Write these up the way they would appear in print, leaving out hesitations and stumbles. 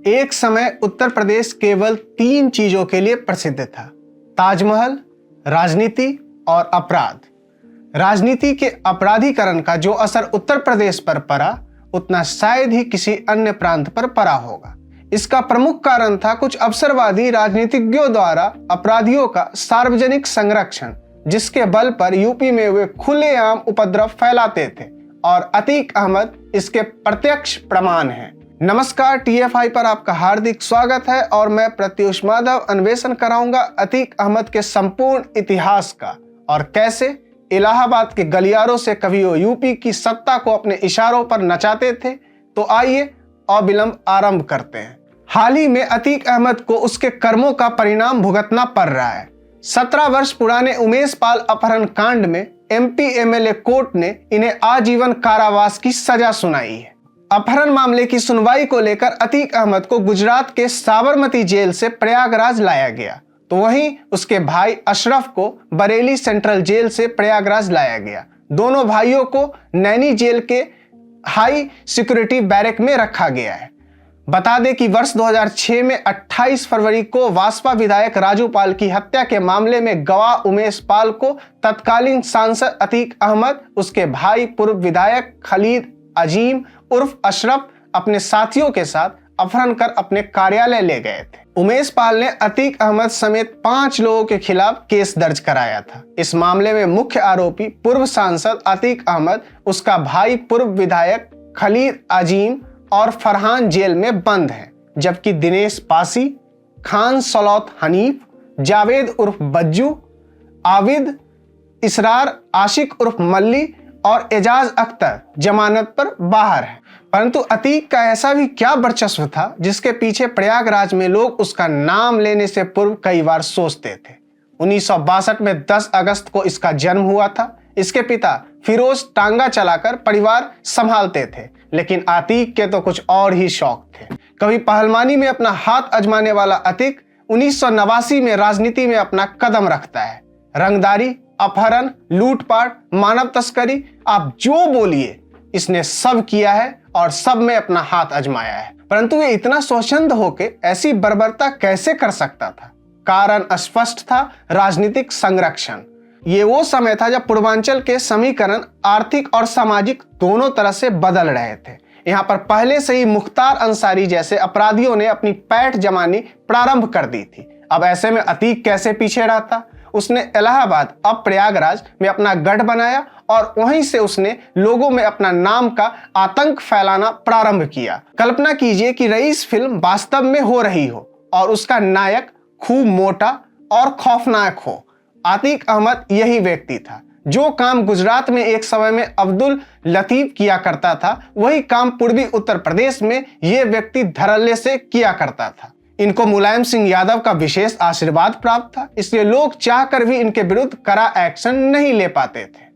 एक समय उत्तर प्रदेश केवल 3 चीजों के लिए प्रसिद्ध था: ताजमहल, राजनीति और अपराध। राजनीति के अपराधीकरण का जो असर उत्तर प्रदेश पर पड़ा, उतना शायद ही किसी अन्य प्रांत पर पड़ा होगा। इसका प्रमुख कारण था कुछ अवसरवादी राजनीतिज्ञों द्वारा अपराधियों का सार्वजनिक संरक्षण, जिसके बल पर यूपी में वे खुलेआम उपद्रव फैलाते थे, और अतीक अहमद इसके प्रत्यक्ष प्रमाण हैं। नमस्कार, टीएफआई पर आपका हार्दिक स्वागत है और मैं प्रत्युष माधव अन्वेषण कराऊंगा अतीक अहमद के संपूर्ण इतिहास का और कैसे इलाहाबाद के गलियारों से कभी वो यूपी की सत्ता को अपने इशारों पर नचाते थे। तो आइए अविलंब आरंभ करते हैं। हाल ही में अतीक अहमद को उसके कर्मों का परिणाम भुगतना पड़ रहा है। 17 वर्ष पुराने उमेश पाल अपहरण कांड में एमपी एमएलए कोर्ट ने इन्हें आजीवन कारावास की सजा सुनाई है। अपहरण मामले की सुनवाई को लेकर अतीक अहमद को गुजरात के साबरमती जेल से प्रयागराज लाया गया, तो वहीं उसके भाई अशरफ को बरेली सेंट्रल जेल से प्रयागराज लाया गया। दोनों भाइयों को नैनी जेल के हाई सिक्योरिटी बैरक में रखा गया है। बता दें कि वर्ष 2006 में 28 फरवरी को वासपा विधायक राजू पाल की हत्या के मामले में गवाह उमेश पाल को तत्कालीन सांसद अतीक अहमद, उसके भाई पूर्व विधायक खलीद अजीम उर्फ अशरफ अपने साथियों के साथ अपहरण कर अपने कार्यालय ले गए थे। उमेश पाल ने अतीक अहमद समेत 5 लोगों के खिलाफ केस दर्ज कराया था। इस मामले में मुख्य आरोपी पूर्व सांसद अतीक अहमद, उसका भाई पूर्व विधायक खलीद अजीम और फरहान जेल में बंद हैं, जबकि दिनेश पासी, खान सलौत हनीफ, जावेद उर्फ बज्जू, आविद, इसरार आशिक उर्फ मल्ली और एजाज अख्तर जमानत पर बाहर है। परंतु अतीक का ऐसा भी क्या वर्चस्व था जिसके पीछे प्रयागराज में लोग उसका नाम लेने से पूर्व कई बार सोचते थे। 1962 में 10 अगस्त को इसका जन्म हुआ था। इसके पिता फिरोज टांगा चलाकर परिवार संभालते थे, लेकिन अतीक के तो कुछ और ही शौक थे। कभी पहलवानी में अपना हाथ आजमाने वाला अतीक 1989 में राजनीति में अपना कदम रखता है। रंगदारी, अपहरण, लूटपाट, मानव तस्करी, आप जो बोलिए, इसने सब किया है और सब में अपना हाथ आजमाया है। परंतु ये इतना स्वच्छंद होके ऐसी बर्बरता कैसे कर सकता था? कारण अस्पष्ट था: राजनीतिक संरक्षण। ये वो समय था जब पूर्वांचल के समीकरण आर्थिक और सामाजिक दोनों तरह से बदल रहे थे। यहाँ पर पहले से ही मुख्तार अंसारी जैसे अपराधियों ने अपनी पैठ जमानी प्रारंभ कर दी थी। अब ऐसे में अतीक कैसे पीछे रहता? उसने इलाहाबाद, अब प्रयागराज में अपना गढ़ बनाया और वहीं से उसने लोगों में अपना नाम का आतंक फैलाना प्रारंभ किया। कल्पना कीजिए कि रईस फिल्म वास्तव में हो रही हो और उसका नायक खूब मोटा और खौफनाक हो। अतीक अहमद यही व्यक्ति था। जो काम गुजरात में एक समय में अब्दुल लतीफ किया करता था, वही काम पूर्वी उत्तर प्रदेश में यह व्यक्ति धड़ल्ले से किया करता था। इनको मुलायम सिंह यादव का विशेष आशीर्वाद प्राप्त था, इसलिए लोग चाहकर भी इनके विरुद्ध कड़ा एक्शन नहीं ले पाते थे।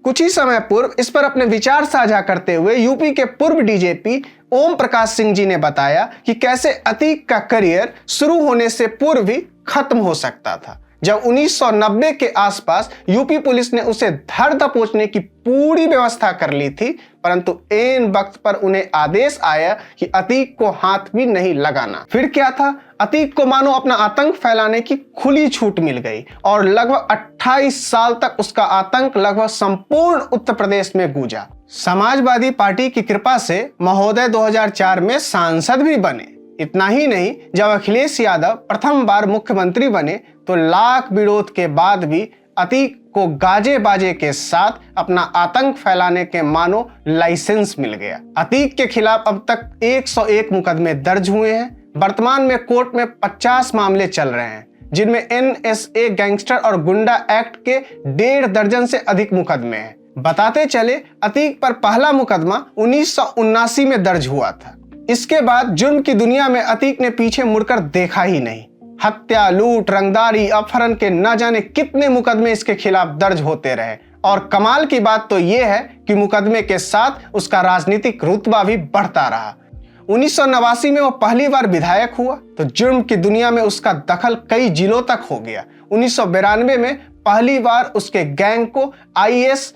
कुछ ही समय पूर्व इस पर अपने विचार साझा करते हुए यूपी के पूर्व डीजीपी ओम प्रकाश सिंह जी ने बताया कि कैसे अतीक का करियर शुरू होने से पूर्व ही खत्म हो सकता था। जब 1990 के आसपास यूपी पुलिस ने उसे धर दबोचने की पूरी व्यवस्था कर ली थी, परंतु ऐन वक्त पर उन्हें आदेश आया कि अतीक को हाथ भी नहीं लगाना। फिर क्या था? अतीक को मानो अपना आतंक फैलाने की खुली छूट मिल गई और लगभग 28 साल तक उसका आतंक लगभग संपूर्ण उत्तर प्रदेश में गूंजा। समाजवादी पार्टी की कृपा से महोदय 2004 में सांसद भी बने। इतना ही नहीं, जब अखिलेश यादव प्रथम बार मुख्यमंत्री बने तो लाख विरोध के बाद भी अतीक को गाजे बाजे के साथ अपना आतंक फैलाने के मानो लाइसेंस मिल गया। अतीक के खिलाफ अब तक 101 मुकदमे दर्ज हुए हैं। वर्तमान में कोर्ट में 50 मामले चल रहे हैं, जिनमें एनएसए, गैंगस्टर और गुंडा एक्ट के 1.5 दर्जन से अधिक मुकदमे हैं। बताते चले, अतीक पर पहला मुकदमा 1979 में दर्ज हुआ था। इसके बाद जुर्म की दुनिया में अतीक ने पीछे मुड़कर देखा ही नहीं। हत्या, लूट, रंगदारी, अपहरण के न जाने कितने मुकदमे इसके खिलाफ दर्ज होते रहे। और कमाल की बात तो यह है कि मुकदमे के साथ उसका राजनीतिक रुतबा भी बढ़ता रहा। 1989 में वो पहली बार विधायक हुआ तो जुर्म की दुनिया में उसका दखल कई जिलों तक हो गया। 1992 में पहली बार उसके गैंग को आईएएस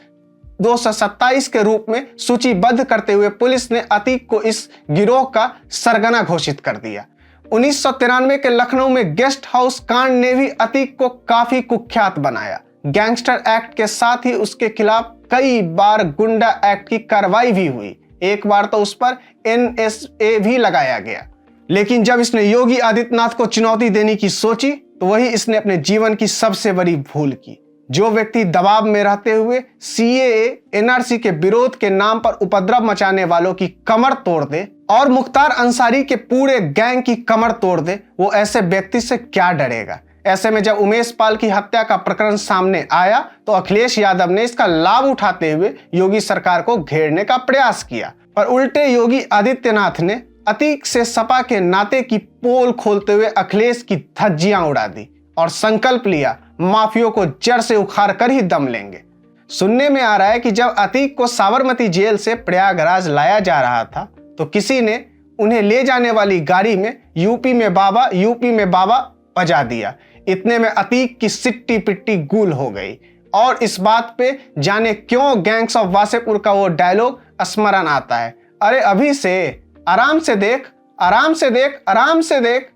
227 के रूप में सूचीबद्ध करते हुए पुलिस ने अतीक को इस गिरोह का सरगना घोषित कर दिया। 1993 के लखनऊ में गेस्ट हाउस कांड ने भी अतीक को काफी कुख्यात बनाया। गैंगस्टर एक्ट के साथ ही उसके खिलाफ कई बार गुंडा एक्ट की कार्रवाई भी हुई। एक बार तो उस पर NSA भी लगाया गया। लेकिन जब इसने योगी आदित्यनाथ को चुनौती देने की सोची तो वही इसने अपने जीवन की सबसे बड़ी भूल की। जो व्यक्ति दबाव में रहते हुए CAA, NRC के विरोध के नाम पर उपद्रव मचाने वालों की कमर तोड़ दे और मुख्तार अंसारी के पूरे गैंग की कमर तोड़ दे, वो ऐसे व्यक्ति से क्या डरेगा। ऐसे में जब उमेश पाल की हत्या का प्रकरण सामने आया तो अखिलेश यादव ने इसका लाभ उठाते हुए योगी सरकार को घेरने का प्रयास किया, पर उल्टे योगी आदित्यनाथ ने अतीक से सपा के नाते की पोल खोलते हुए अखिलेश की धज्जियां उड़ा दी और संकल्प लिया माफियों को जड़ से उखाड़ कर ही दम लेंगे। सुनने में आ रहा है कि जब अतीक को साबरमती जेल से प्रयागराज लाया जा रहा था तो किसी ने उन्हें ले जाने वाली गाड़ी में यूपी में बाबा बजा दिया। इतने में अतीक की सिट्टी पिट्टी गूल हो गई और इस बात पे जाने क्यों गैंग्स ऑफ वासेपुर का वो डायलॉग स्मरण आता है, अरे अभी से आराम से देख, आराम से देख, आराम से देख।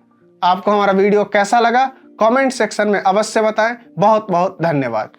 आपको हमारा वीडियो कैसा लगा कमेंट सेक्शन में अवश्य बताएं। बहुत बहुत धन्यवाद।